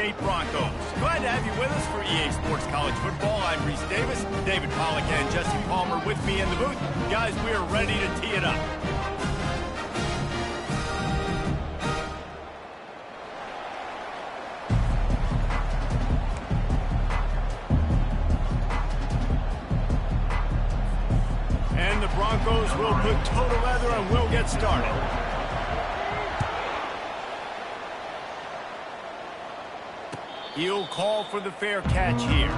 State Broncos. Glad to have you with us for EA Sports College Football. I'm Reese Davis, David Pollack and Jesse Palmer with me in the booth. Guys, we are ready to tee it up. And the Broncos will put toe to leather and we'll get started. He'll call for the fair catch here.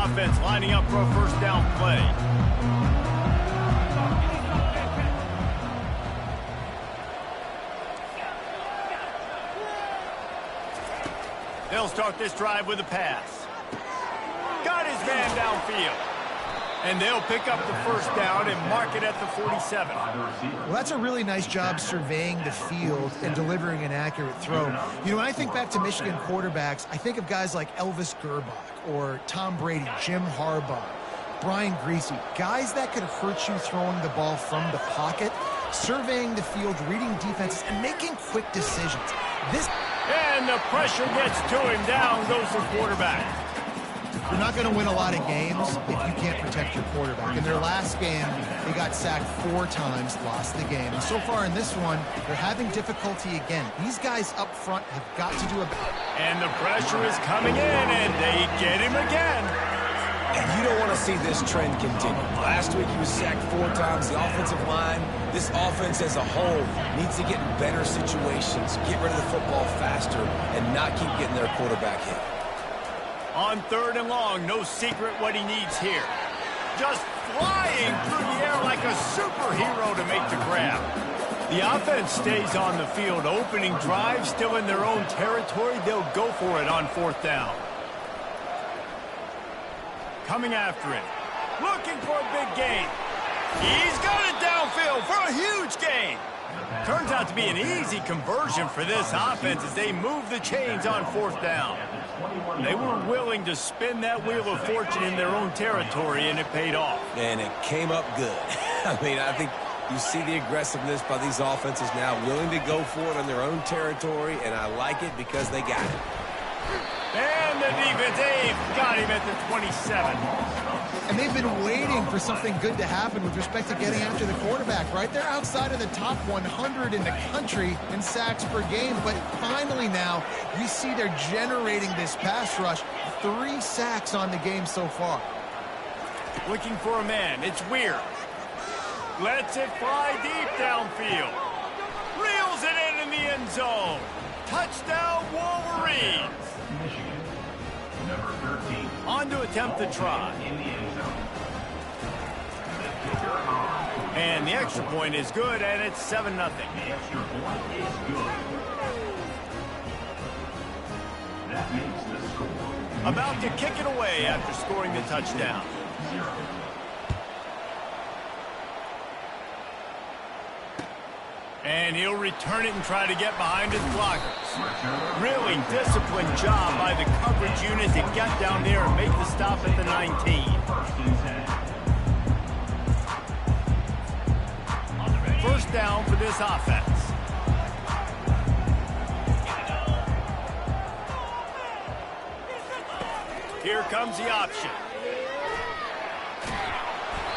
Offense lining up for a first down play. They'll start this drive with a pass. Got his man downfield. And they'll pick up the first down and mark it at the 47. Well, that's a really nice job surveying the field and delivering an accurate throw. You know, when I think back to Michigan quarterbacks, I think of guys like Elvis Gerbach or Tom Brady, Jim Harbaugh, Brian Greasy, guys that could hurt you throwing the ball from the pocket, surveying the field, reading defenses, and making quick decisions. And the pressure gets to him. Down goes the quarterback. You're not going to win a lot of games if you can't protect your quarterback. In their last game, they got sacked 4 times, lost the game. And so far in this one, they're having difficulty again. These guys up front have got to do a better. And the pressure is coming in, and they get him again. And you don't want to see this trend continue. Last week he was sacked 4 times. The offensive line, this offense as a whole, needs to get in better situations, get rid of the football faster, and not keep getting their quarterback hit. On 3rd and long, no secret what he needs here. Just flying through the air like a superhero to make the grab. The offense stays on the field. Opening drive, still in their own territory. They'll go for it on 4th down. Coming after him. Looking for a big gain. He's got it downfield for a huge gain. Turns out to be an easy conversion for this offense as they move the chains on 4th down. They were willing to spin that wheel of fortune in their own territory, and it paid off. And it came up good. I mean, I think you see the aggressiveness by these offenses now, willing to go for it in their own territory, and I like it because they got it. And the defense, they've got him at the 27. And they've been waiting for something good to happen with respect to getting after the quarterback, right? They're outside of the top 100 in the country in sacks per game, but finally now we see they're generating this pass rush. 3 sacks on the game so far. Looking for a man. It's Weir. Lets it fly deep downfield. Reels it in the end zone. Touchdown, Wolverines. Michigan, number 13. On to attempt the try. And the extra point is good, and it's 7-0. The extra point is good. That makes the score. About to kick it away after scoring the touchdown. 0. And he'll return it and try to get behind his blockers. Really disciplined job by the coverage unit to get down there and make the stop at the 19. First down for this offense. Here comes the option.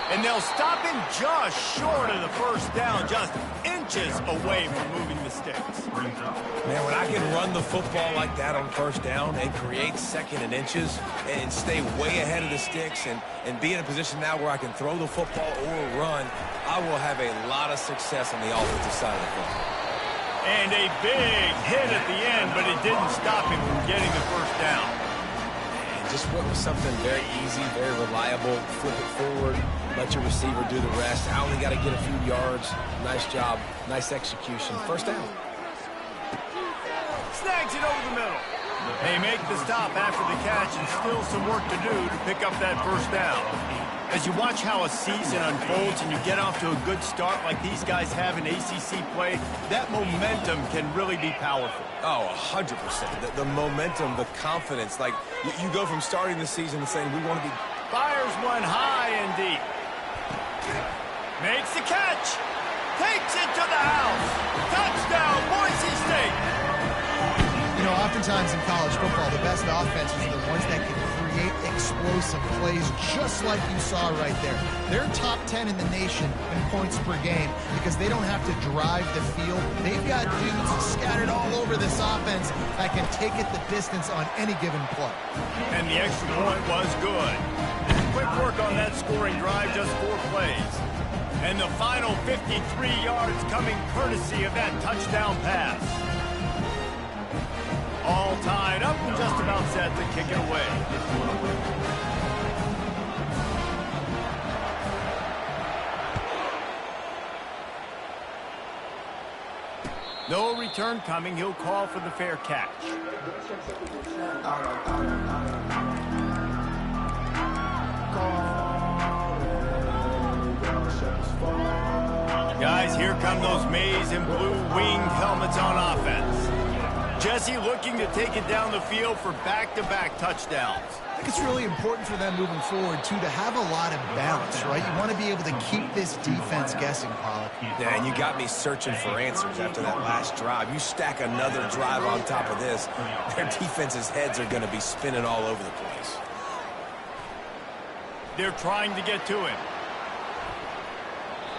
And they'll stop him just short of the first down, just inches away from moving the sticks. Man, when I can run the football like that on first down and create 2nd and inches and stay way ahead of the sticks and be in a position now where I can throw the football or run, I will have a lot of success on the offensive side of the football. And a big hit at the end, but it didn't stop him from getting the first down. Just went with something very easy, very reliable. Flip it forward, let your receiver do the rest. I only got to get a few yards. Nice job, nice execution. First down. Snags it over the middle. They make the stop after the catch and still some work to do to pick up that first down. As you watch how a season unfolds and you get off to a good start like these guys have in ACC play, that momentum can really be powerful. Oh, 100%. The momentum, the confidence. Like, you go from starting the season and saying, we want to be... Fires one high and deep. Makes the catch. Takes it to the house. Touchdown, Boise State. You know, oftentimes in college football, the best offenses are the ones that can create explosive plays just like you saw right there. They're top 10 in the nation in points per game because they don't have to drive the field. They've got dudes scattered all over this offense that can take it the distance on any given play. And the extra point was good. Quick work on that scoring drive, just 4 plays. And the final 53 yards coming courtesy of that touchdown pass. All tied up and just about set to kick it away. No return coming. He'll call for the fair catch. Guys, here come those maize and blue winged helmets on offense. Jesse looking to take it down the field for back-to-back touchdowns. I think it's really important for them moving forward, too, to have a lot of balance, right? You want to be able to keep this defense guessing, Pollock. Yeah, and you got me searching for answers after that last drive. You stack another drive on top of this, their defense's heads are going to be spinning all over the place. They're trying to get to him.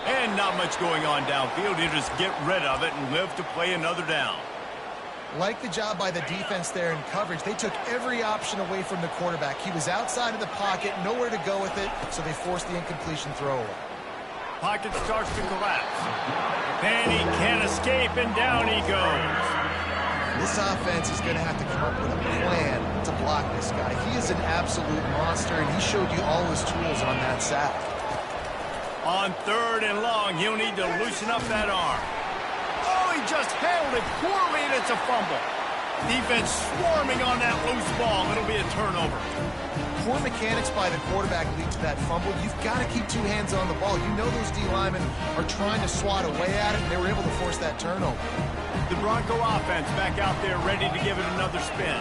And not much going on downfield. He'll just get rid of it and live to play another down. Like the job by the defense there in coverage. They took every option away from the quarterback. He was outside of the pocket, nowhere to go with it, so they forced the incompletion throw away. Pocket starts to collapse. And he can't escape, and down he goes. This offense is going to have to come up with a plan to block this guy. He is an absolute monster, and he showed you all his tools on that sack. On 3rd and long, he'll need to loosen up that arm. Oh, he just handled it poorly, and it's a fumble. Defense swarming on that loose ball. It'll be a turnover. Poor mechanics by the quarterback lead to that fumble. You've got to keep 2 hands on the ball. You know those D linemen are trying to swat away at it, and they were able to force that turnover. The Bronco offense back out there ready to give it another spin.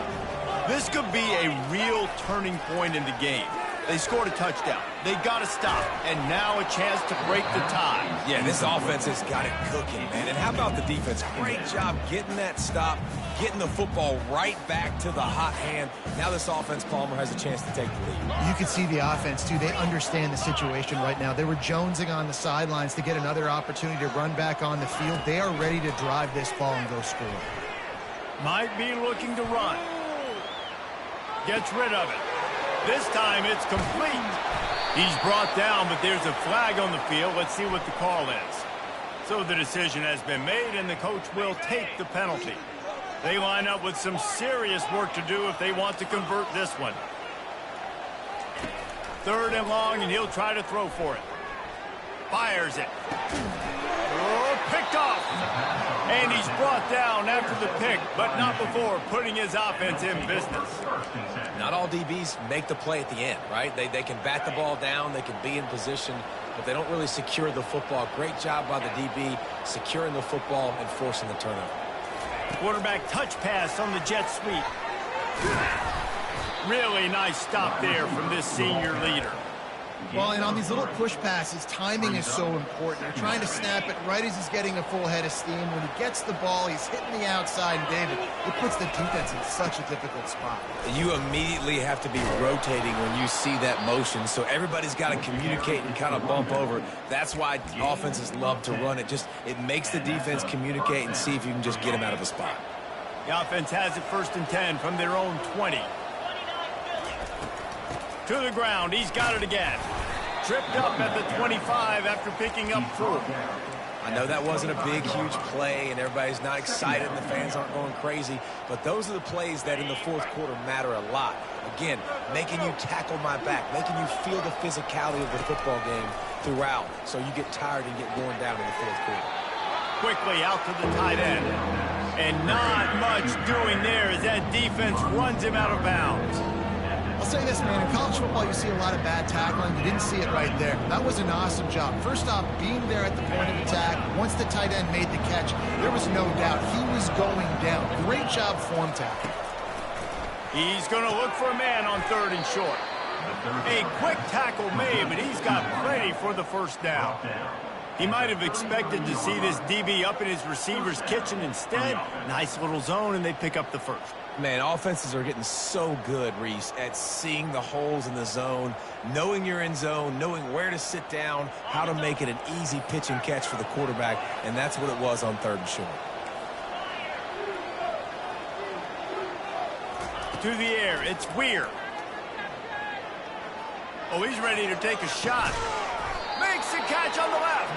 This could be a real turning point in the game. They scored a touchdown. They got to stop. And now a chance to break the tie. Yeah, this offense has got it cooking, man. And how about the defense? Great job getting that stop, getting the football right back to the hot hand. Now this offense, Palmer, has a chance to take the lead. You can see the offense, too. They understand the situation right now. They were jonesing on the sidelines to get another opportunity to run back on the field. They are ready to drive this ball and go score. Might be looking to run. Gets rid of it. This time it's complete. He's brought down, but there's a flag on the field. Let's see what the call is. So the decision has been made, and the coach will take the penalty. They line up with some serious work to do if they want to convert this one. 3rd and long, and he'll try to throw for it. Fires it. Oh, picked off. And he's brought down after the pick, but not before putting his offense in business. Not all DBs make the play at the end, right? They can bat the ball down, they can be in position, but they don't really secure the football. Great job by the DB securing the football and forcing the turnover. Quarterback touch pass on the jet sweep. Really nice stop there from this senior leader. Well, and on these little push passes, timing is so important. You're trying to snap it right as he's getting a full head of steam. When he gets the ball, he's hitting the outside, and David, it puts the defense in such a difficult spot. You immediately have to be rotating when you see that motion, so everybody's got to communicate and kind of bump over. That's why offenses love to run it. It makes the defense communicate and see if you can just get him out of a spot. The offense has it 1st and 10 from their own 20. To the ground, he's got it again. Tripped up at the 25 after picking up 4. I know that wasn't a big, huge play, and everybody's not excited, and the fans aren't going crazy, but those are the plays that in the fourth quarter matter a lot. Again, making you tackle my back, making you feel the physicality of the football game throughout, so you get tired and get worn down in the fourth quarter. Quickly out to the tight end. And not much doing there as that defense runs him out of bounds. I'll say this, man. In college football, you see a lot of bad tackling. You didn't see it right there. That was an awesome job. First off, being there at the point of attack. Once the tight end made the catch, there was no doubt he was going down. Great job form tackle. He's going to look for a man on 3rd and short. A quick tackle made, but he's got plenty for the first down. He might have expected to see this DB up in his receiver's kitchen. Instead, nice little zone, and they pick up the first. Man, offenses are getting so good, Reese, at seeing the holes in the zone, knowing you're in zone, knowing where to sit down, how to make it an easy pitch and catch for the quarterback, and that's what it was on 3rd and short. To the air, it's Weir. Oh, he's ready to take a shot. Makes the catch on the left.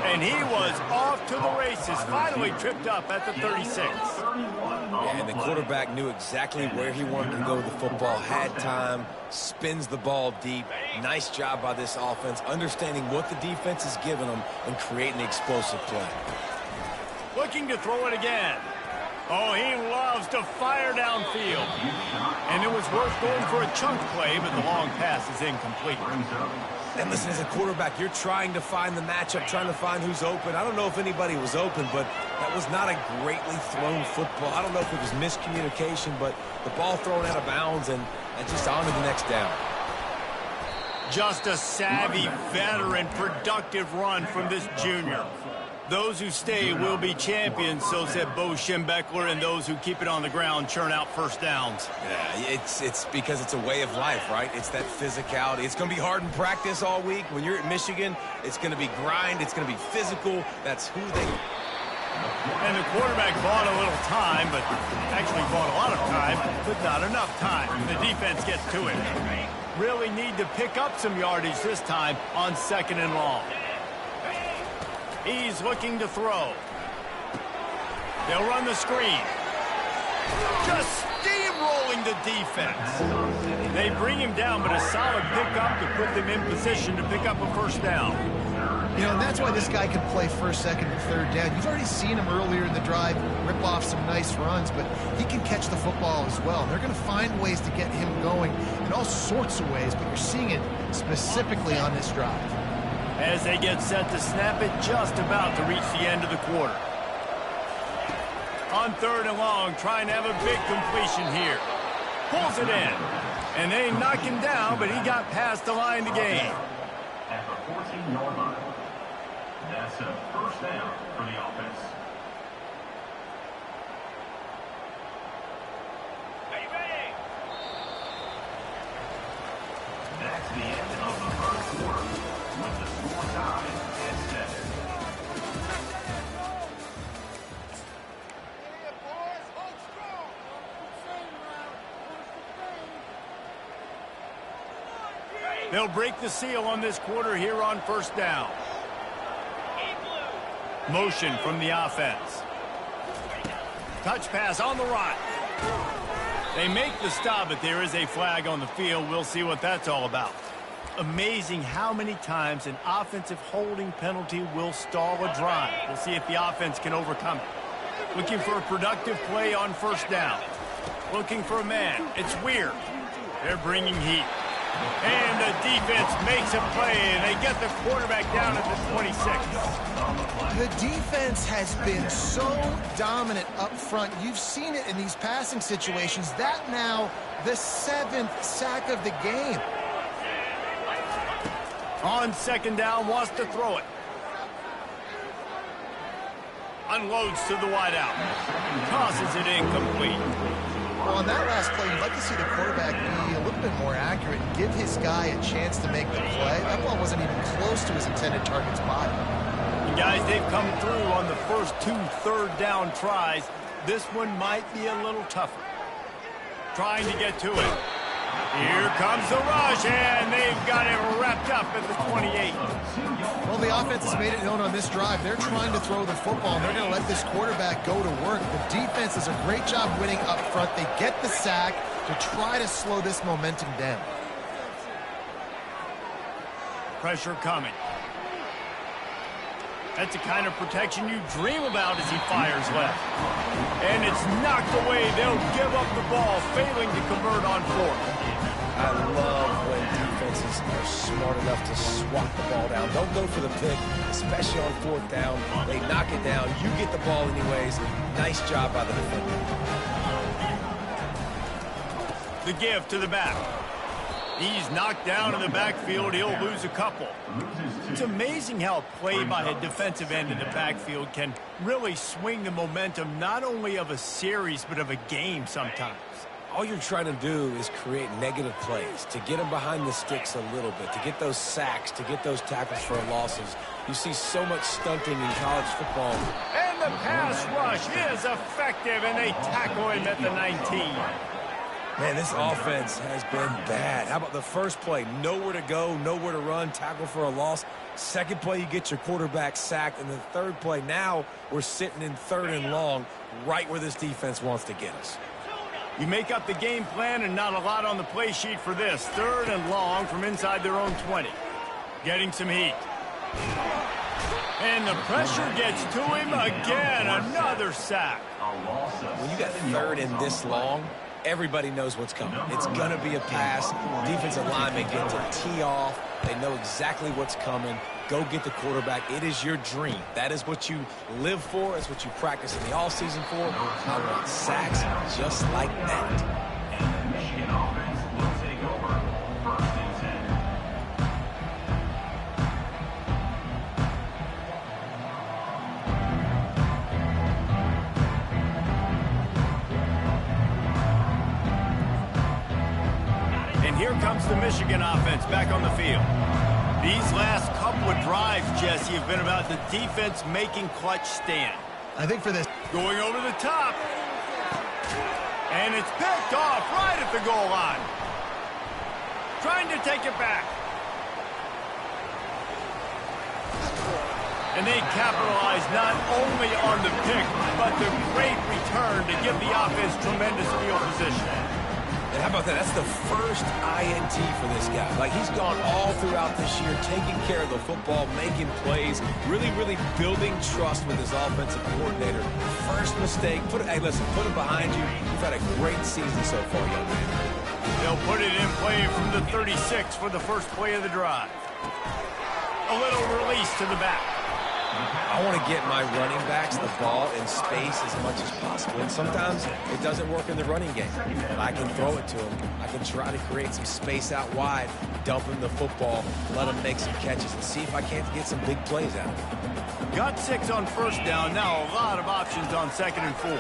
And he was off to the races, finally tripped up at the 36. And the quarterback knew exactly where he wanted to go with the football, had time, spins the ball deep. Nice job by this offense, understanding what the defense is giving them and creating an explosive play. Looking to throw it again. Oh, he loves to fire downfield. And it was worth going for a chunk play, but the long pass is incomplete. And listen, as a quarterback, you're trying to find the matchup, trying to find who's open. I don't know if anybody was open, but that was not a greatly thrown football. I don't know if it was miscommunication, but the ball thrown out of bounds and just on to the next down. Just a savvy, veteran, productive run from this junior. Those who stay will be champions, so said Bo Schembechler, and those who keep it on the ground churn out first downs. Yeah, it's because it's a way of life, right? It's that physicality. It's going to be hard in practice all week. When you're at Michigan, it's going to be grind. It's going to be physical. That's who they... And the quarterback bought a little time, but actually bought a lot of time, but not enough time. The defense gets to it. Really need to pick up some yardage this time on 2nd and long. He's looking to throw. They'll run the screen. Just steamrolling the defense. They bring him down, but a solid pickup to put them in position to pick up a first down. You know, and that's why this guy can play 1st, 2nd, and 3rd down. You've already seen him earlier in the drive rip off some nice runs, but he can catch the football as well. They're going to find ways to get him going in all sorts of ways, but you're seeing it specifically on this drive. As they get set to snap it, just about to reach the end of the quarter. On 3rd and long, trying to have a big completion here. Pulls it in. And they knock him down, but he got past the line to gain. At the 14-yard line. That's a first down for the offense. That's the end of the first quarter, with the score tied at 7. They'll break the seal on this quarter here on 1st down. Motion from the offense. Touch pass on the right. They make the stop, but there is a flag on the field. We'll see what that's all about. Amazing how many times an offensive holding penalty will stall a drive. We'll see if the offense can overcome it. Looking for a productive play on 1st down. Looking for a man. It's Weir. They're bringing heat. And the defense makes a play, and they get the quarterback down at the 26. The defense has been so dominant up front. You've seen it in these passing situations. That now the 7th sack of the game. On 2nd down, wants to throw it. Unloads to the wideout. Tosses it incomplete. Well, on that last play, you'd like to see the quarterback be a little bit more accurate and give his guy a chance to make the play. That ball wasn't even close to his intended target's body. And guys, they've come through on the first 2 3rd down tries. This one might be a little tougher. Trying to get to it. Here comes the rush, and they've they've got it wrapped up at the 28. Well, the offense has made it known on this drive. They're trying to throw the football, and they're going to let this quarterback go to work. The defense does a great job winning up front. They get the sack to try to slow this momentum down. Pressure coming. That's the kind of protection you dream about as he fires left. And it's knocked away. They'll give up the ball, failing to convert on fourth. I love when defenses are smart enough to swat the ball down. Don't go for the pick, especially on fourth down. They knock it down. You get the ball anyways. Nice job by the defender. The give to the back. He's knocked down in the backfield. He'll lose a couple. It's amazing how a play by a defensive end in the backfield can really swing the momentum not only of a series but of a game sometimes. All you're trying to do is create negative plays, to get them behind the sticks a little bit, to get those sacks, to get those tackles for losses. You see so much stunting in college football. And the pass rush is effective, and they tackle him at the 19. Man, this offense has been bad. How about the first play? Nowhere to go, nowhere to run, tackle for a loss. Second play, you get your quarterback sacked. And the third play, now we're sitting in 3rd and long, right where this defense wants to get us. You make up the game plan and not a lot on the play sheet for this. 3rd and long from inside their own 20. Getting some heat. And the pressure gets to him again. Another sack. When you got 3rd and this long, everybody knows what's coming. It's going to be a pass. Defensive linemen get to tee off. They know exactly what's coming. Go get the quarterback. It is your dream. That is what you live for. It's what you practice in the offseason for. I want sacks just like that. And the Michigan offense will take over 1st and 10. And here comes the Michigan offense back on the field. These last couple of drives, Jesse, have been about the defense making clutch stand. I think for this... Going over the top. And it's picked off right at the goal line. Trying to take it back. And they capitalize not only on the pick, but the great return to give the offense tremendous field position. And how about that? That's the first INT for this guy. Like, he's gone all throughout this year, taking care of the football, making plays, really building trust with his offensive coordinator. First mistake. Hey, listen, put it behind you. You've had a great season so far, young man. They'll put it in play from the 36 for the first play of the drive. A little release to the back. I want to get my running backs the ball in space as much as possible. And sometimes it doesn't work in the running game. But I can throw it to him. I can try to create some space out wide, dump him the football, let him make some catches, and see if I can't get some big plays out of him. Got 6 on first down. Now a lot of options on 2nd and 4.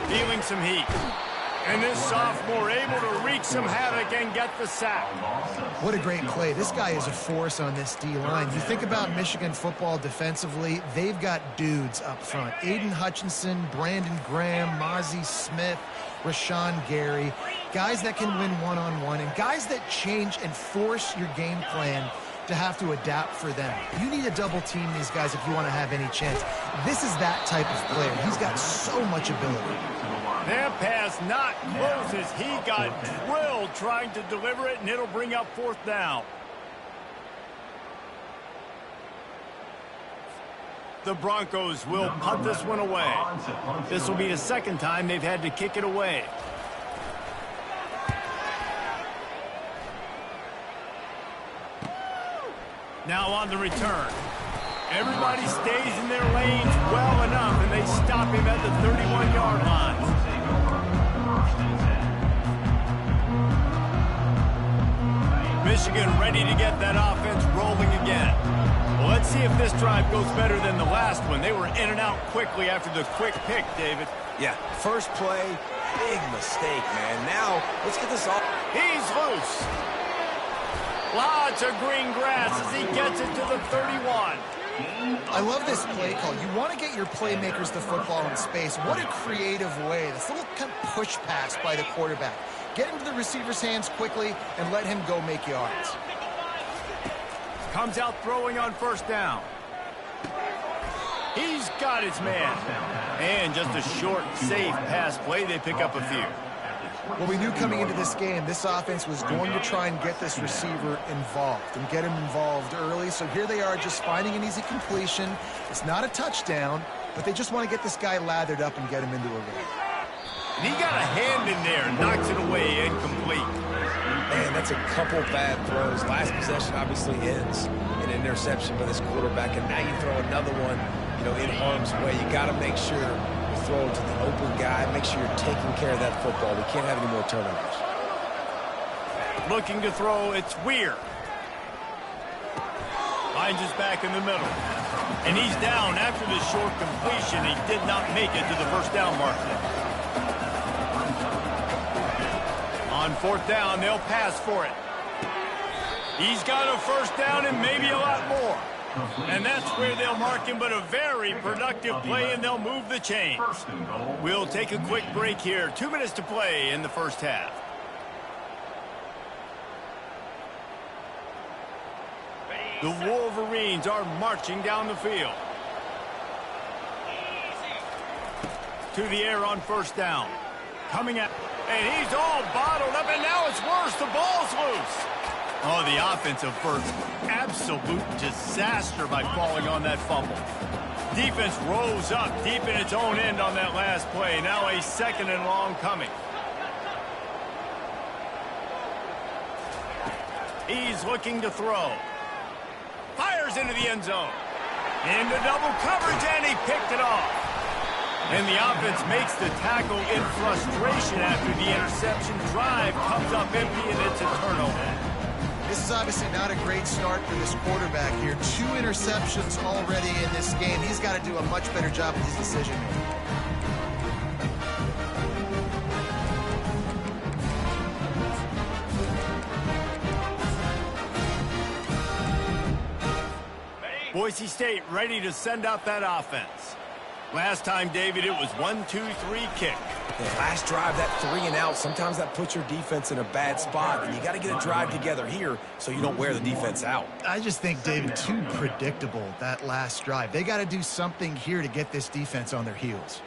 Feeling some heat. And this sophomore able to wreak some havoc and get the sack. What a great play. This guy is a force on this D-line. You think about Michigan football defensively, they've got dudes up front. Aiden Hutchinson, Brandon Graham, Mozzie Smith, Rashawn Gary. Guys that can win one-on-one and guys that change and force your game plan to have to adapt for them. You need to double team these guys if you want to have any chance. This is that type of player. He's got so much ability. That pass not close as he got drilled trying to deliver it, and it'll bring up 4th down. The Broncos will punt this one away. This will be the 2nd time they've had to kick it away. Now on the return. Everybody stays in their lanes well enough, and they stop him at the 31-yard line. Michigan ready to get that offense rolling again. Well, let's see if this drive goes better than the last one. They were in and out quickly after the quick pick, David. Yeah, first play, big mistake, man. Now, let's get this off. He's loose. Lots of green grass as he gets it to the 31. I love this play call. You want to get your playmakers the football in space. What a creative way. This little kind of push pass by the quarterback. Get into the receiver's hands quickly and let him go make yards. Comes out throwing on first down. He's got his man. And just a short, safe pass play. They pick up a few. Well, we knew coming into this game, this offense was going to try and get this receiver involved and get him involved early. So here they are just finding an easy completion. It's not a touchdown, but they just want to get this guy lathered up and get him into a run. And he got a hand in there, knocks it away, incomplete. Man, that's a couple bad throws. Last possession obviously ends in an interception by this quarterback, and now you throw another one, in harm's way. You got to make sure you throw it to the open guy. Make sure you're taking care of that football. We can't have any more turnovers. Looking to throw, it's Weir. Finds his back in the middle. And he's down after the short completion. He did not make it to the first down marker. On fourth down, they'll pass for it. He's got a first down and maybe a lot more. And that's where they'll mark him, but a very productive play, and they'll move the chains. We'll take a quick break here. 2 minutes to play in the first half. The Wolverines are marching down the field. To the air on first down. Coming at, and he's all bottled up, and now it's worse. The ball's loose. Oh, the offensive first. Absolute disaster by falling on that fumble. Defense rose up deep in its own end on that last play. Now a second and long coming. He's looking to throw. Fires into the end zone. Into double coverage, and he picked it off. And the offense makes the tackle in frustration after the interception. Drive comes up empty, and it's a turnover. This is obviously not a great start for this quarterback here. 2 interceptions already in this game. He's got to do a much better job with his decision-making. Boise State ready to send out that offense. Last time, David, it was 1-2-3 kick. The last drive, that 3 and out, sometimes that puts your defense in a bad spot, and you got to get a drive together here so you don't wear the defense out. I just think, David, too predictable, that last drive. They got to do something here to get this defense on their heels.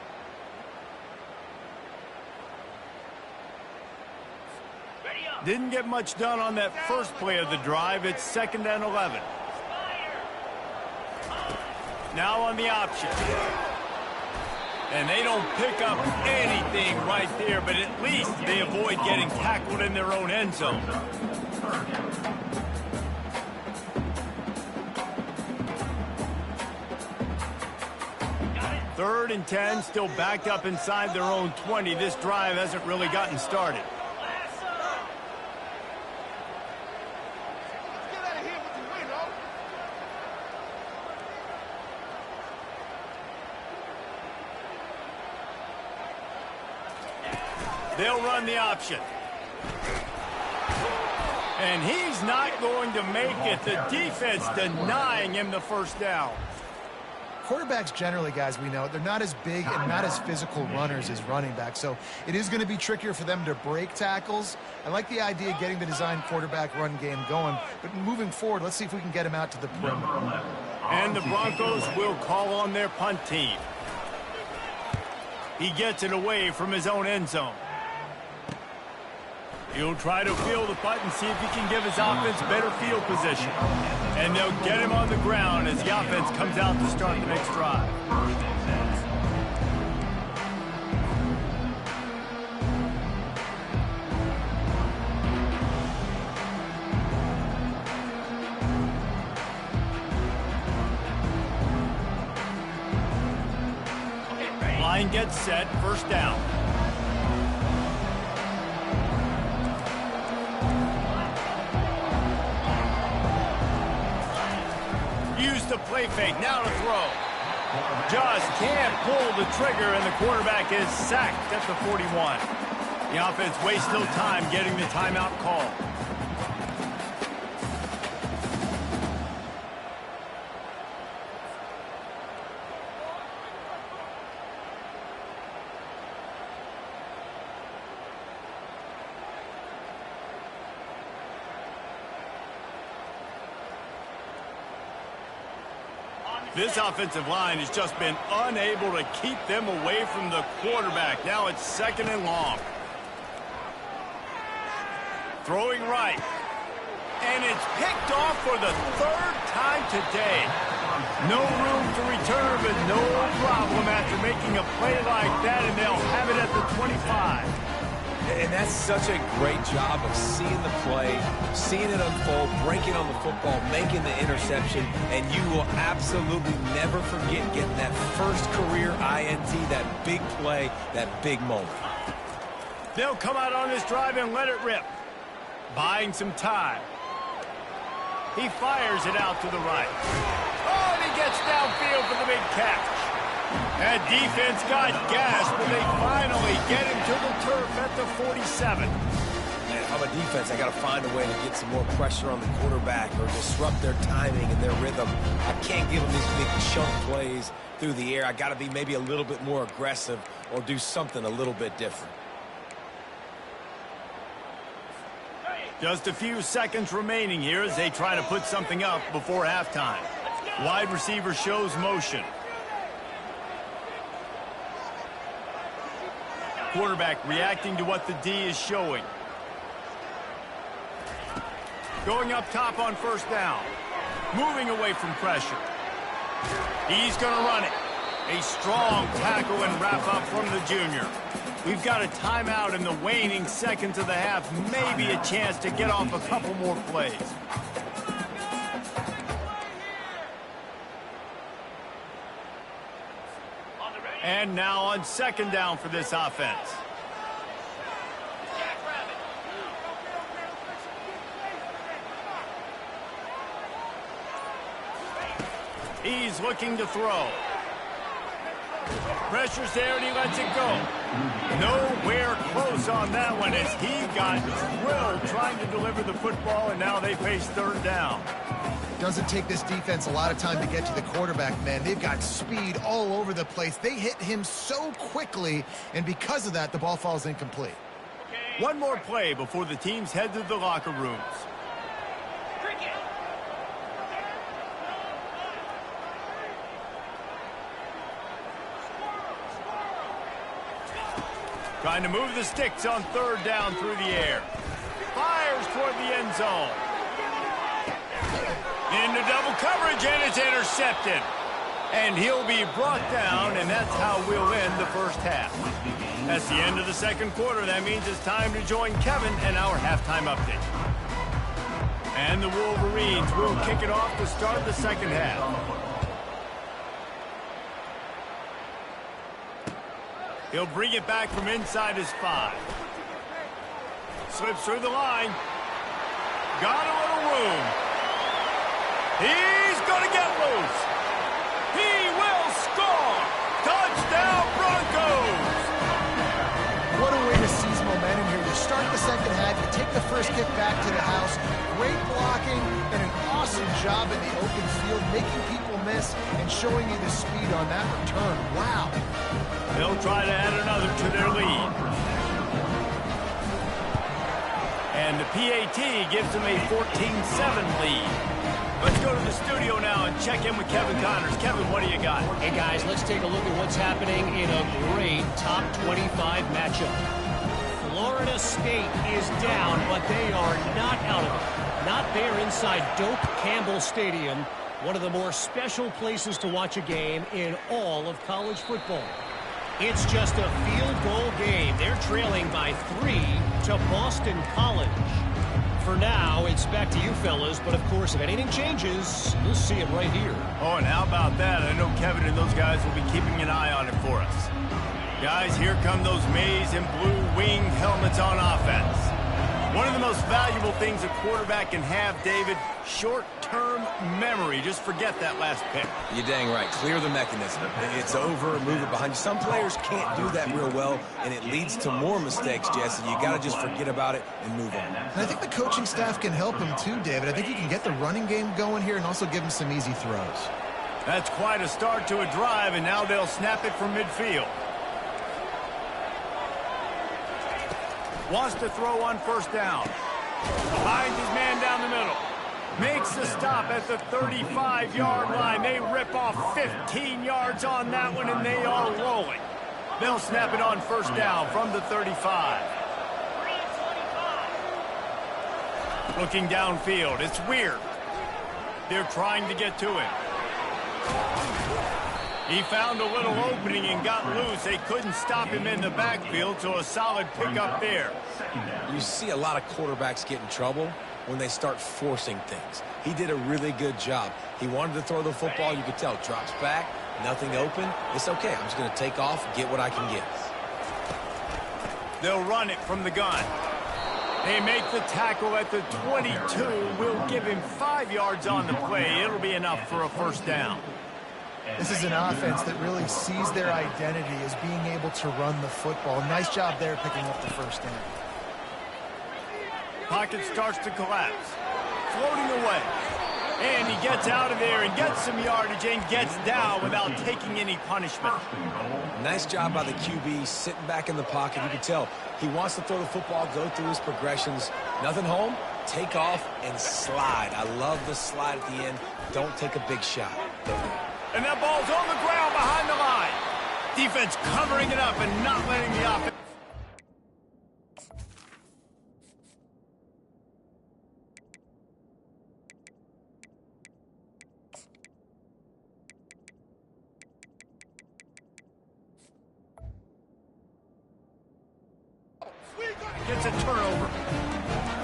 Didn't get much done on that first play of the drive. It's 2nd and 11. Now on the option. And they don't pick up anything right there, but at least they avoid getting tackled in their own end zone. Third and 10, still backed up inside their own 20. This drive hasn't really gotten started. They'll run the option. And he's not going to make it. The defense denying him the first down. Quarterbacks generally, guys, we know, they're not as big and not as physical runners as running backs. So it is going to be trickier for them to break tackles. I like the idea of getting the design quarterback run game going. But moving forward, let's see if we can get him out to the perimeter. And the Broncos will call on their punt team. He gets it away from his own end zone. He'll try to field the punt and see if he can give his offense better field position. And they'll get him on the ground as the offense comes out to start the next drive. Line gets set, first down. Use the play fake, now to throw. Just can't pull the trigger, and the quarterback is sacked at the 41. The offense wastes no time getting the timeout call. This offensive line has just been unable to keep them away from the quarterback. Now it's 2nd and long. Throwing right. And it's picked off for the 3rd time today. No room to return, but no problem after making a play like that, and they'll have it at the 25. And that's such a great job of seeing the play, seeing it unfold, breaking on the football, making the interception, and you will absolutely never forget getting that first career INT, that big play, that big moment. They'll come out on this drive and let it rip. Buying some time. He fires it out to the right. Oh, and he gets downfield for the big catch. That defense got gassed, but they finally get him to the turf at the 47. Man, if I'm a defense, I got to find a way to get some more pressure on the quarterback or disrupt their timing and their rhythm. I can't give them these big chunk plays through the air. I got to be maybe a little bit more aggressive or do something a little bit different. Just a few seconds remaining here as they try to put something up before halftime. Wide receiver shows motion. Quarterback reacting to what the D is showing. Going up top on 1st down. Moving away from pressure. He's going to run it. A strong tackle and wrap up from the junior. We've got a timeout in the waning seconds of the half. Maybe a chance to get off a couple more plays. And now on 2nd down for this offense. He's looking to throw. Pressure's there and he lets it go. Nowhere close on that one as he got drilled trying to deliver the football, and now they face 3rd down. Doesn't take this defense a lot of time to get to the quarterback, man. They've got speed all over the place. They hit him so quickly, and because of that, the ball falls incomplete. One more play before the teams head to the locker rooms. Trying to move the sticks on 3rd down through the air. Fires toward the end zone. Into double coverage, and it's intercepted. And he'll be brought down, and that's how we'll end the 1st half. That's the end of the 2nd quarter. That means it's time to join Kevin and our halftime update. And the Wolverines will kick it off to start the 2nd half. He'll bring it back from inside his 5. Slips through the line. Got a little room. He's going to get loose. He will score. Touchdown, Broncos. What a way to seize momentum here. You start the 2nd half, you take the first kick back to the house. Great blocking and an awesome job in the open field, making people miss and showing you the speed on that return. Wow. They'll try to add another to their lead. And the PAT gives them a 14-7 lead. Let's go to the studio now and check in with Kevin Connors. Kevin, what do you got? Hey, guys, let's take a look at what's happening in a great top 25 matchup. Florida State is down, but they are not out of it. Not there inside Doak Campbell Stadium, one of the more special places to watch a game in all of college football. It's just a field goal game. They're trailing by 3 to Boston College. For now, it's back to you fellas, but of course, if anything changes, you'll see it right here. Oh, and how about that? I know Kevin and those guys will be keeping an eye on it for us. Guys, here come those maize and blue wing helmets on offense. One of the most valuable things a quarterback can have, David, short-term memory. Just forget that last pick. You're dang right. Clear the mechanism. It's over, move it behind you. Some players can't do that real well, and it leads to more mistakes, Jesse. You got to just forget about it and move on. And I think the coaching staff can help him too, David. I think you can get the running game going here and also give him some easy throws. That's quite a start to a drive, and now they'll snap it from midfield. Wants to throw on 1st down. Finds his man down the middle. Makes makes the stop at the 35-yard line. They rip off 15 yards on that one, and they are rolling. They'll snap it on first down from the 35. Looking downfield, it's weird. They're trying to get to him. He found a little opening and got loose. They couldn't stop him in the backfield, so a solid pickup there. You see a lot of quarterbacks get in trouble when they start forcing things. He did a really good job. He wanted to throw the football. You could tell. Drops back, nothing open. It's okay. I'm just going to take off, get what I can get. They'll run it from the gun. They make the tackle at the 22. We'll give him 5 yards on the play. It'll be enough for a first down. This is an offense that really sees their identity as being able to run the football. Nice job there picking up the first down. Pocket starts to collapse. Floating away. And he gets out of there and gets some yardage and gets down without taking any punishment. Nice job by the QB sitting back in the pocket. You can tell he wants to throw the football, go through his progressions. Nothing home, take off and slide. I love the slide at the end. Don't take a big shot. And that ball's on the ground behind the line. Defense covering it up and not letting the offense. Gets a turnover.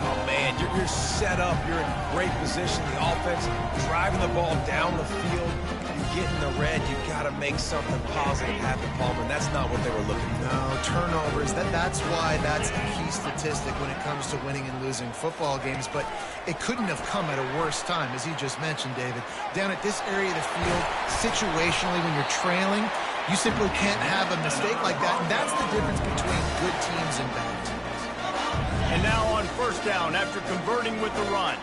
Oh, man, you're set up. You're in great position. The offense driving the ball down the field. You get in the red, you got to make something positive happen, Palmer, and that's not what they were looking for. No, turnovers. That's why that's a key statistic when it comes to winning and losing football games, but it couldn't have come at a worse time, as you just mentioned, David. Down at this area of the field, situationally, when you're trailing, you simply can't have a mistake like that, and that's the difference between good teams and bad teams. And now on first down after converting with the run.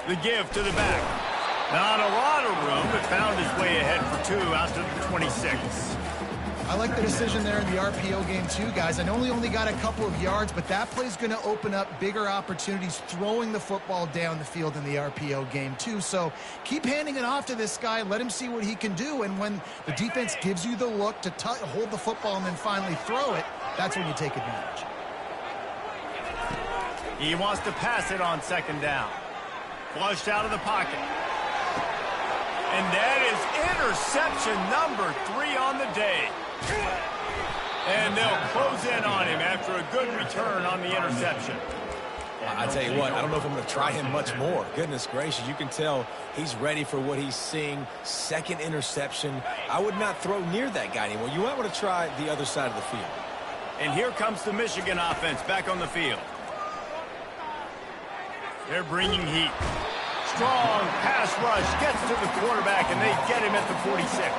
The give to the back. Not a lot of room, but found his way ahead for 2 out to the 26. I like the decision there in the RPO game too, guys. I know he only got a couple of yards, but that play's going to open up bigger opportunities throwing the football down the field in the RPO game too. So keep handing it off to this guy. Let him see what he can do. And when the defense gives you the look to hold the football and then finally throw it, that's when you take advantage. He wants to pass it on second down. Flushed out of the pocket. And that is interception number 3 on the day. And they'll close in on him after a good return on the interception. I tell you what, I don't know if I'm going to try him much more. Goodness gracious, you can tell he's ready for what he's seeing. Second interception. I would not throw near that guy anymore. You might want to try the other side of the field. And here comes the Michigan offense back on the field. They're bringing heat. Strong pass rush gets to the quarterback, and they get him at the 46.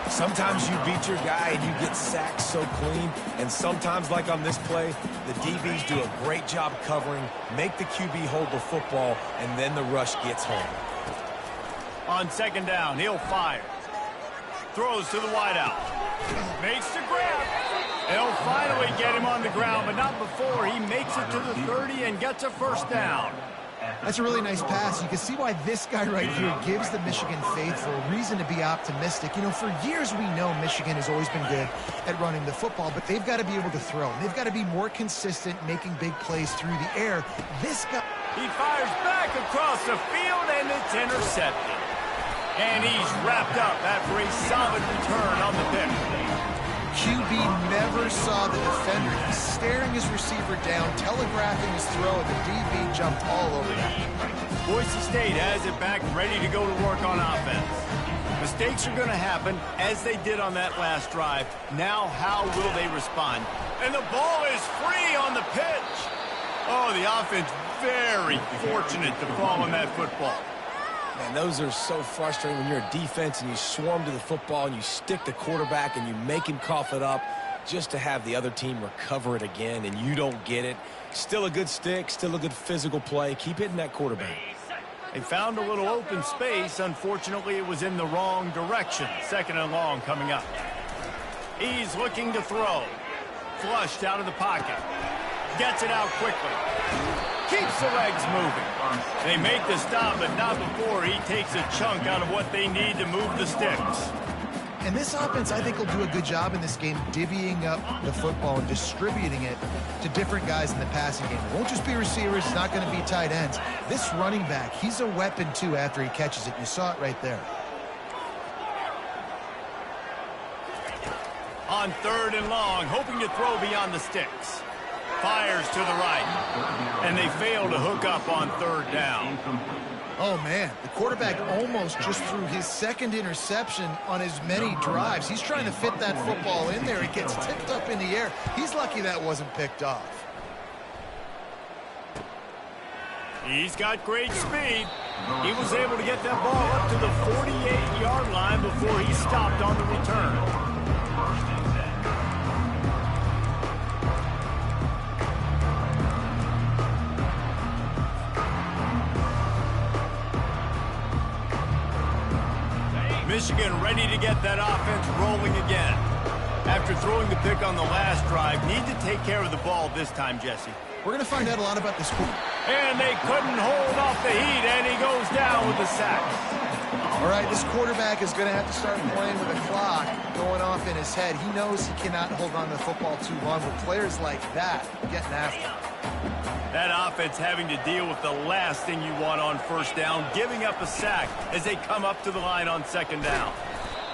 Sometimes you beat your guy and you get sacked so clean, and sometimes, like on this play, the DBs do a great job covering, make the QB hold the football, and then the rush gets home. On second down, he'll fire. Throws to the wideout. Makes the grab. They'll finally get him on the ground, but not before he makes it to the 30 and gets a first down. That's a really nice pass. You can see why this guy right here gives the Michigan faithful reason to be optimistic. You know, for years we know Michigan has always been good at running the football, but they've got to be able to throw. They've got to be more consistent making big plays through the air. This guy... He fires back across the field, and it's intercepted. And he's wrapped up after a solid return on the pick. QB never saw the defender. He's staring his receiver down, telegraphing his throw, and the DB jumped all over that. Boise State has it back, ready to go to work on offense. Mistakes are going to happen, as they did on that last drive. Now, how will they respond? And the ball is free on the pitch. Oh, the offense very fortunate to fall on that football. Man, those are so frustrating when you're a defense and you swarm to the football and you stick the quarterback and you make him cough it up just to have the other team recover it again and you don't get it. Still a good stick, still a good physical play. Keep hitting that quarterback. They found a little open space. Unfortunately, it was in the wrong direction. Second and long coming up. He's looking to throw. flushed out of the pocket. Gets it out quickly. Keeps the legs moving. They make the stop, but not before he takes a chunk out of what they need to move the sticks. And this offense, I think, will do a good job in this game divvying up the football and distributing it to different guys in the passing game. It won't just be receivers. It's not going to be tight ends. This running back, he's a weapon, too, after he catches it. You saw it right there. On 3rd and long, hoping to throw beyond the sticks. Fires to the right. And they fail to hook up on 3rd down. Oh, man, the quarterback almost just threw his 2nd interception on as many drives. He's trying to fit that football in there. It gets tipped up in the air. He's lucky that wasn't picked off. He's got great speed. He was able to get that ball up to the 48-yard line before he stopped on the return. Michigan ready to get that offense rolling again. After throwing the pick on the last drive, need to take care of the ball this time, Jesse. We're going to find out a lot about this group. And they couldn't hold off the heat, and he goes down with the sack. All right, this quarterback is going to have to start playing with a clock going off in his head. He knows he cannot hold on to the football too long, but players like that getting after him. That offense having to deal with the last thing you want on 1st down, giving up a sack as they come up to the line on 2nd down.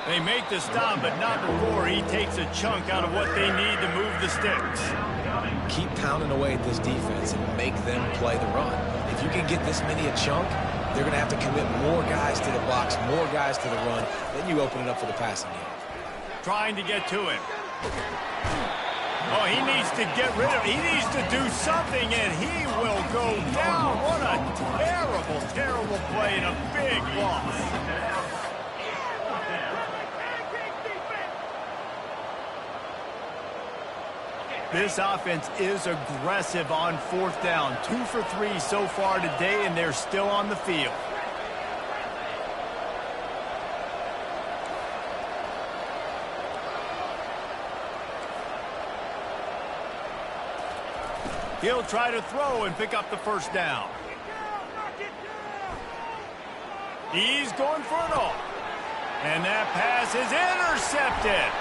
They make the stop, but not before he takes a chunk out of what they need to move the sticks. Keep pounding away at this defense and make them play the run. If you can get this many a chunk, they're going to have to commit more guys to the box, more guys to the run. Then you open it up for the passing game. Trying to get to him. Oh, he needs to get rid of it. He needs to do something, and he will go down. What a terrible, terrible play and a big loss. This offense is aggressive on 4th down. 2 for 3 so far today, and they're still on the field. He'll try to throw and pick up the 1st down. He's going for it all. And that pass is intercepted.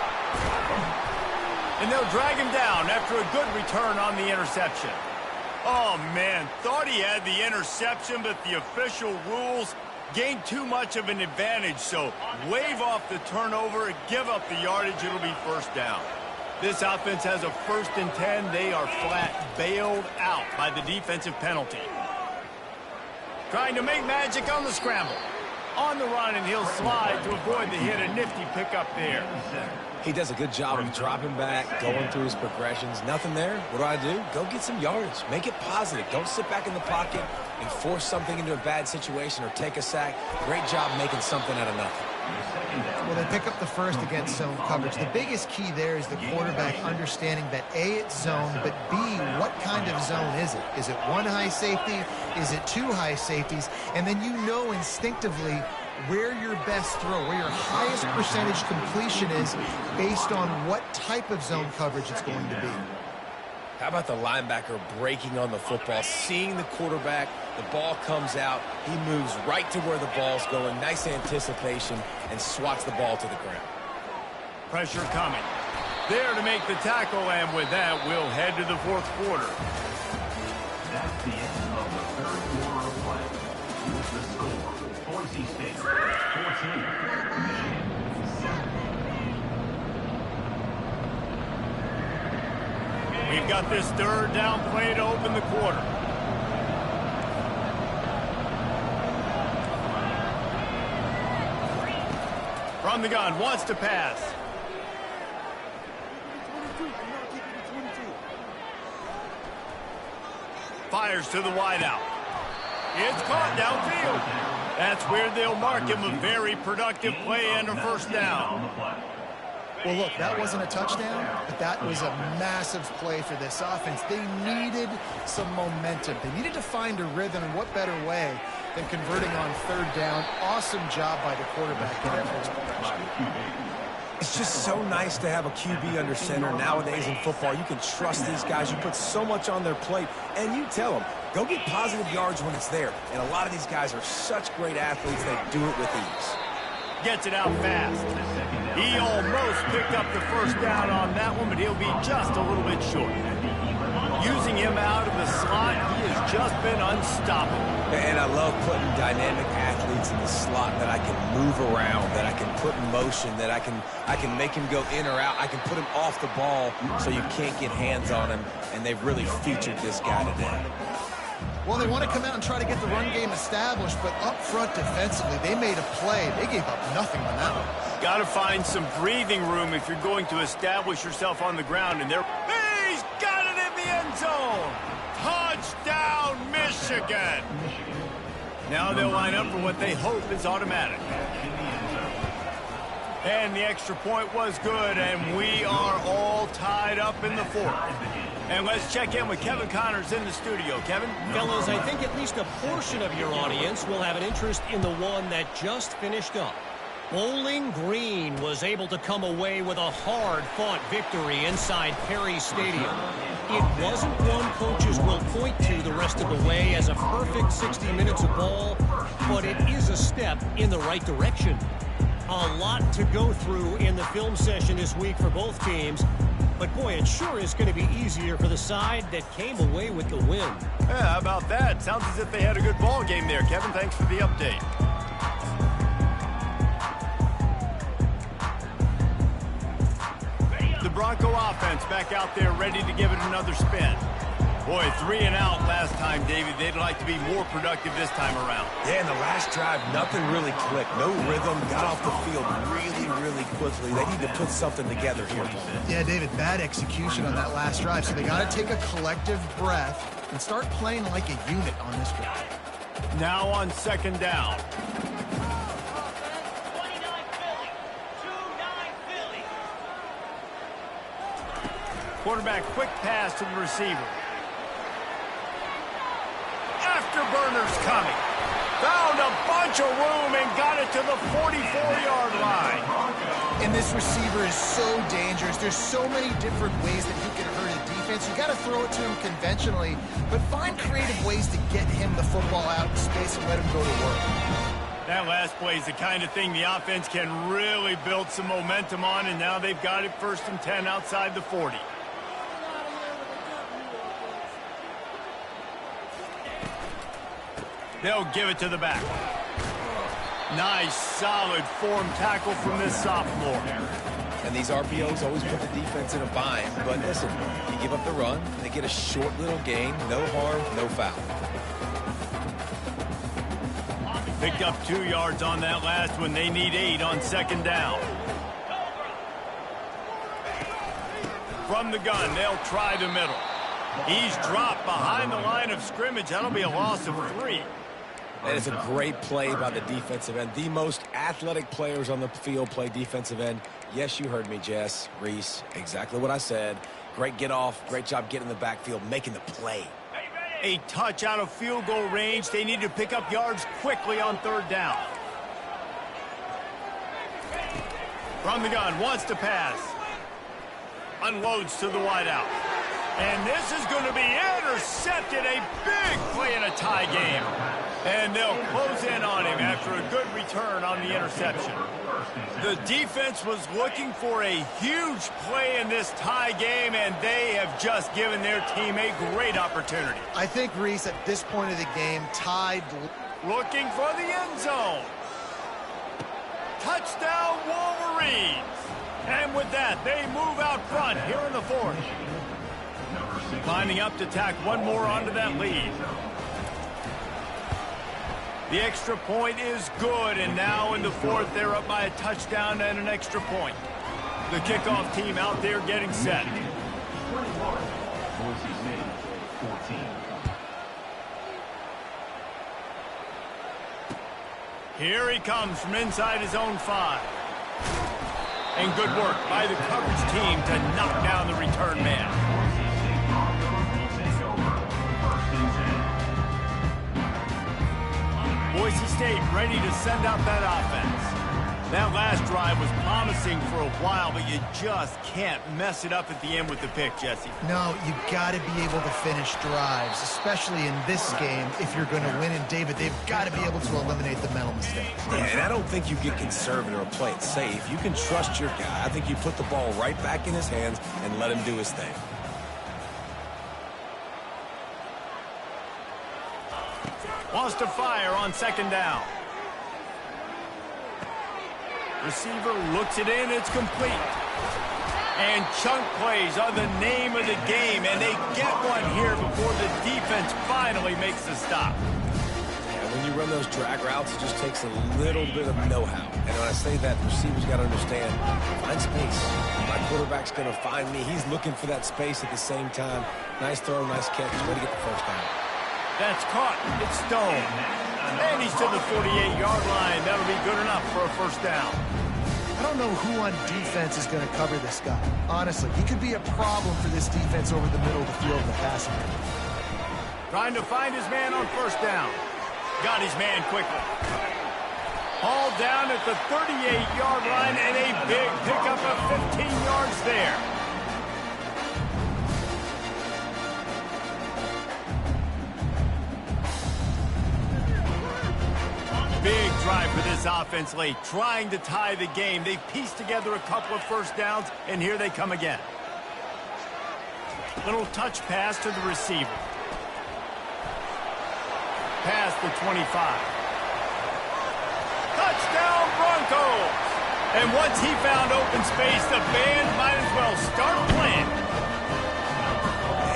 And they'll drag him down after a good return on the interception. Oh, man, thought he had the interception, but the official rules gained too much of an advantage. So wave off the turnover, give up the yardage, it'll be 1st down. This offense has a 1st and 10. They are flat bailed out by the defensive penalty. Trying to make magic on the scramble. On the run, and he'll slide to avoid the hit. A nifty pickup there. He does a good job of dropping back, going through his progressions. Nothing there. What do? Go get some yardage. Make it positive. Don't sit back in the pocket and force something into a bad situation or take a sack. Great job making something out of nothing. Well, they pick up the 1st against zone coverage. The biggest key there is the quarterback understanding that A, it's zone, but B, what kind of zone is it? Is it 1 high safety? Is it 2 high safeties? And then you know instinctively where your best throw, where your highest percentage completion is based on what type of zone coverage it's going to be. How about the linebacker breaking on the football, seeing the quarterback, the ball comes out, he moves right to where the ball's going, nice anticipation, and swats the ball to the ground. Pressure coming. There to make the tackle, and with that, we'll head to the 4th quarter. That's the end of the 3rd quarter of play. With the score, Boise State 14, Michigan 7. We've got this 3rd down play to open the quarter. From the gun, wants to pass. Fires to the wideout. It's caught downfield. That's where they'll mark him. A very productive play and a 1st down. Well, look, that wasn't a touchdown, but that was a massive play for this offense. They needed some momentum. They needed to find a rhythm, and what better way than converting on 3rd down. Awesome job by the quarterback. It's just so nice to have a QB under center. Nowadays in football, you can trust these guys. You put so much on their plate, and you tell them, go get positive yards when it's there. And a lot of these guys are such great athletes, they do it with ease. Gets it out fast. He almost picked up the first down on that one, but he'll be just a little bit short. Using him out of the slot, he has just been unstoppable. And I love putting dynamic athletes in the slot that I can move around, that I can put in motion, that I can make him go in or out. I can put him off the ball so you can't get hands on him, and they've really featured this guy today. Well, they want to come out and try to get the run game established, but up front defensively, they made a play. They gave up nothing on that one. Got to find some breathing room if you're going to establish yourself on the ground. And he's got it in the end zone. Touchdown, Michigan. Now they'll line up for what they hope is automatic. And the extra point was good, and we are all tied up in the fourth. And let's check in with Kevin Connors in the studio. Kevin? Fellas, I think at least a portion of your audience will have an interest in the one that just finished up. Bowling Green was able to come away with a hard-fought victory inside Perry Stadium. It wasn't one coaches will point to the rest of the way as a perfect 60 minutes of ball, but it is a step in the right direction. A lot to go through in the film session this week for both teams, but boy, it sure is going to be easier for the side that came away with the win. Yeah, how about that? Sounds as if they had a good ball game there. Kevin, thanks for the update. The Bronco offense back out there ready to give it another spin. Boy, 3 and out last time, David. They'd like to be more productive this time around. Yeah, in the last drive, nothing really clicked. No rhythm, got off the field really quickly. They need to put something together here. Yeah, David, bad execution on that last drive, so they got to take a collective breath and start playing like a unit on this drive. Now on second down. Quarterback quick pass to the receiver. Afterburners coming. Found a bunch of room and got it to the 44-yard line. And this receiver is so dangerous. There's so many different ways that he can hurt a defense. You got to throw it to him conventionally, but find creative ways to get him the football out in space and let him go to work. That last play is the kind of thing the offense can really build some momentum on, and now they've got it 1st and 10 outside the 40. They'll give it to the back. Nice, solid form tackle from this sophomore. And these RPOs always put the defense in a bind. But listen, you give up the run, they get a short little gain, no harm, no foul. Picked up 2 yards on that last one. They need 8 on second down. From the gun, they'll try the middle. He's dropped behind the line of scrimmage. That'll be a loss of 3. That is a great play by the defensive end. The most athletic players on the field play defensive end. Yes, you heard me, Jess, Reese. Exactly what I said. Great get off. Great job getting in the backfield, making the play. A touch out of field goal range. They need to pick up yards quickly on third down. From the gun, wants to pass. Unloads to the wideout. And this is going to be intercepted. A big play in a tie game. And they'll close in on him after a good return on the interception. The defense was looking for a huge play in this tie game, and they have just given their team a great opportunity. I think, Reese, at this point of the game, tied. Looking for the end zone. Touchdown, Wolverines. And with that, they move out front here in the fourth. Lining up to tack one more onto that lead. The extra point is good, and now in the fourth, they're up by a touchdown and an extra point. The kickoff team out there getting set. 21, Boise State, 14. Here he comes from inside his own 5. And good work by the coverage team to knock down the return man. Boise State ready to send out that offense. That last drive was promising for a while, but you just can't mess it up at the end with the pick, Jesse. No, you got to be able to finish drives, especially in this game if you're going to win. And, David, they've got to be able to eliminate the mental mistakes. Yeah, and I don't think you get conservative or play it safe. You can trust your guy. I think you put the ball right back in his hands and let him do his thing. Wants to fire on second down. Receiver looks it in, it's complete. And chunk plays are the name of the game, and they get one here before the defense finally makes the stop. Yeah, when you run those drag routes, it just takes a little bit of know-how. And when I say that, the receivers got to understand, find space. My quarterback's going to find me. He's looking for that space at the same time. Nice throw, nice catch. Way to get the first down. That's caught. It's Stone. And he's to the 48-yard line. That'll be good enough for a first down. I don't know who on defense is going to cover this guy. Honestly, he could be a problem for this defense over the middle of the field of the passing game. Trying to find his man on first down. Got his man quickly. Hauled down at the 38-yard line, and a big pickup of 15 yards there. Big drive for this offense late, trying to tie the game. They pieced together a couple of first downs, and here they come again. Little touch pass to the receiver. Past the 25. Touchdown Broncos! And once he found open space, the band might as well start playing.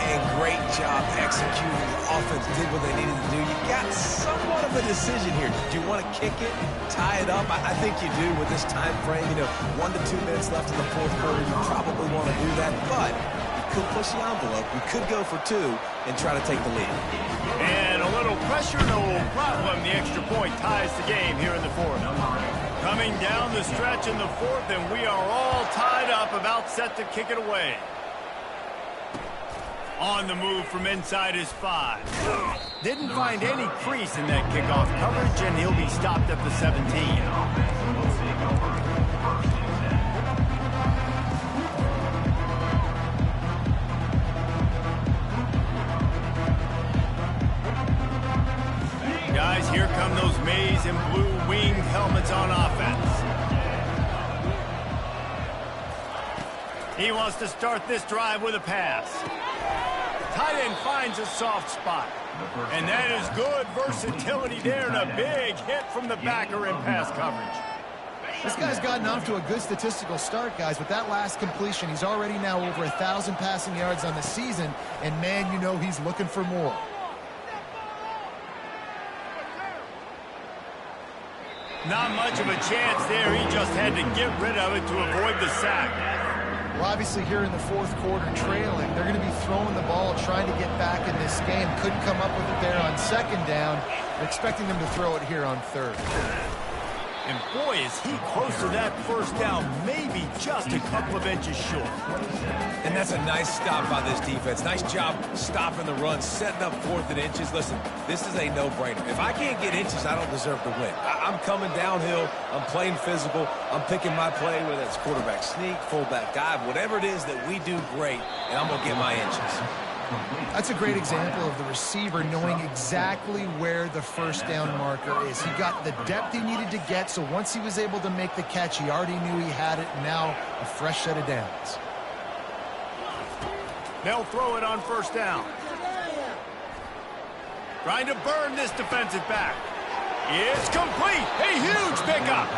And great job executing. The offense did what they needed to do. You got somewhat of a decision here. Do you want to kick it, tie it up? I think you do with this time frame. You know, 1 to 2 minutes left in the fourth quarter. You probably want to do that, but you could push the envelope. You could go for 2 and try to take the lead. And a little pressure, no problem. The extra point ties the game here in the fourth. Coming down the stretch in the fourth, and we are all tied up, about set to kick it away. On the move from inside his 5. Didn't find any crease in that kickoff coverage, and he'll be stopped at the 17. Guys, here come those maize and blue winged helmets on offense. He wants to start this drive with a pass. Tight end finds a soft spot. And that is good versatility there, and a big hit from the backer in pass coverage. This guy's gotten off to a good statistical start, guys. With that last completion, he's already now over 1,000 passing yards on the season. And, man, you know he's looking for more. Not much of a chance there. He just had to get rid of it to avoid the sack. Well, obviously here in the fourth quarter trailing, they're going to be throwing the ball, trying to get back in this game. Couldn't come up with it there on second down. They're expecting them to throw it here on third. And boy, is he close to that first down, maybe just a couple of inches short. And that's a nice stop by this defense. Nice job stopping the run, setting up 4th and inches. Listen, this is a no-brainer. If I can't get inches, I don't deserve to win. I'm coming downhill. I'm playing physical. I'm picking my play, whether it's quarterback sneak, fullback dive, whatever it is that we do great, and I'm going to get my inches. That's a great example of the receiver knowing exactly where the first down marker is. He got the depth he needed to get, so once he was able to make the catch, he already knew he had it. Now a fresh set of downs. They'll throw it on first down. Trying to burn this defensive back. It's complete. A huge pickup.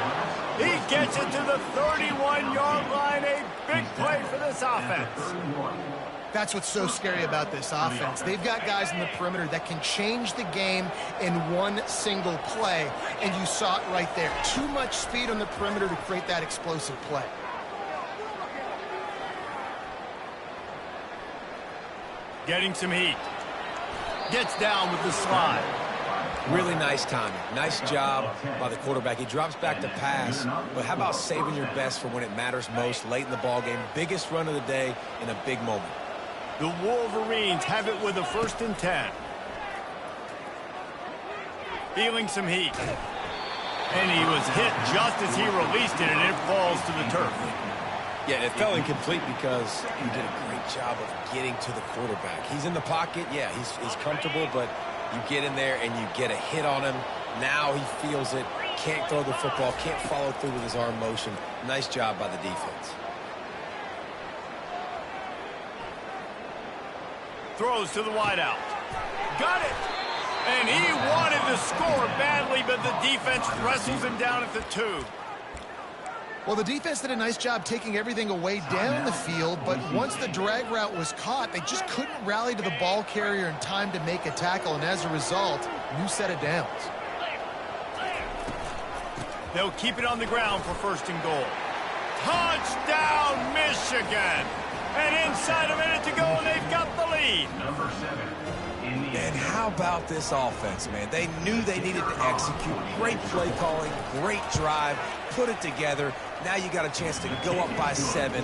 He gets it to the 31-yard line. A big play for this offense. That's what's so scary about this offense. They've got guys in the perimeter that can change the game in one single play, and you saw it right there. Too much speed on the perimeter to create that explosive play. Getting some heat. Gets down with the slide. Really nice timing. Nice job by the quarterback. He drops back to pass, but how about saving your best for when it matters most late in the ballgame? Biggest run of the day in a big moment. The Wolverines have it with a 1st and 10. Feeling some heat. And he was hit just as he released it, and it falls to the turf. Yeah, it fell incomplete because he did a great job of getting to the quarterback. He's in the pocket. Yeah, he's comfortable, but you get in there and you get a hit on him. Now he feels it, can't throw the football, can't follow through with his arm motion. Nice job by the defense. Throws to the wideout. Got it! And he wanted to score badly, but the defense wrestles him down at the 2. Well, the defense did a nice job taking everything away down the field, but once the drag route was caught, they just couldn't rally to the ball carrier in time to make a tackle, and as a result, new set of downs. They'll keep it on the ground for 1st and goal. Touchdown, Michigan! And inside a minute to go, and they've got the lead. Number 7. And how about this offense, man? They knew they needed to execute. Great play calling, great drive, put it together. Now you got a chance to go up by 7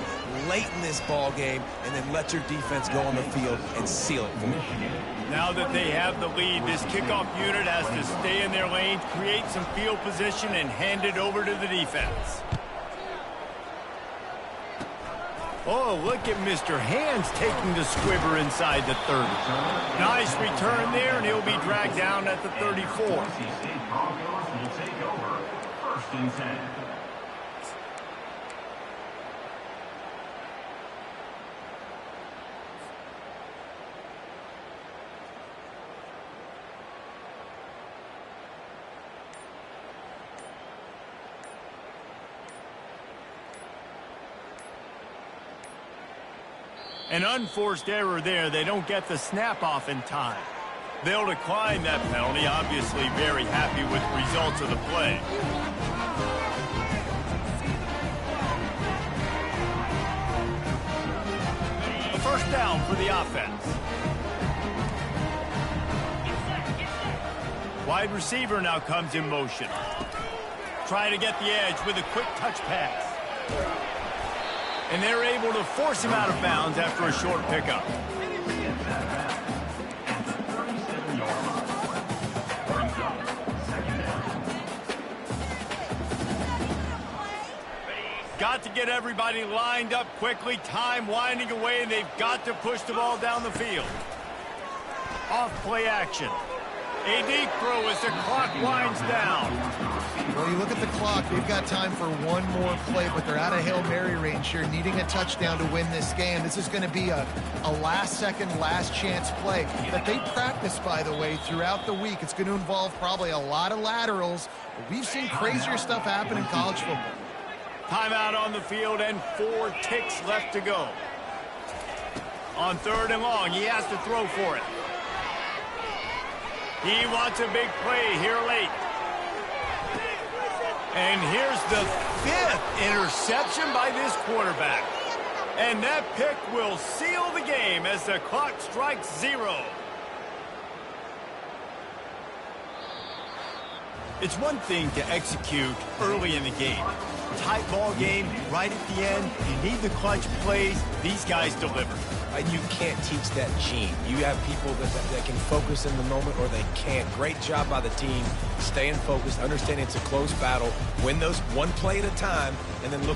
late in this ball game and then let your defense go on the field and seal it for them. Now that they have the lead, this kickoff unit has to stay in their lane, create some field position, and hand it over to the defense. Oh, look at Mr. Hands taking the squibber inside the 30. Nice return there, and he'll be dragged down at the 34. Boise State Broncos will take over 1st and 10. An unforced error there. They don't get the snap off in time. They'll decline that penalty, obviously very happy with the results of the play. A 1st down for the offense. Wide receiver now comes in motion. Trying to get the edge with a quick touch pass. And they're able to force him out of bounds after a short pickup. Got to get everybody lined up quickly, time winding away, and they've got to push the ball down the field. Off play action. A deep throw as the clock winds down. Well, you look at the clock, they've got time for one more play, but they're out of Hail Mary range here, needing a touchdown to win this game. This is going to be a last-second, last-chance play that they practice, by the way, throughout the week. It's going to involve probably a lot of laterals. We've seen crazier stuff happen in college football. Timeout on the field and 4 ticks left to go. On 3rd and long, he has to throw for it. He wants a big play here late. And here's the 5th interception by this quarterback. And that pick will seal the game as the clock strikes 0. It's one thing to execute early in the game. Tight ball game, right at the end, you need the clutch plays. These guys deliver. And you can't teach that gene. You have people that can focus in the moment or they can't. Great job by the team, staying focused, understanding it's a close battle, win those one play at a time, and then look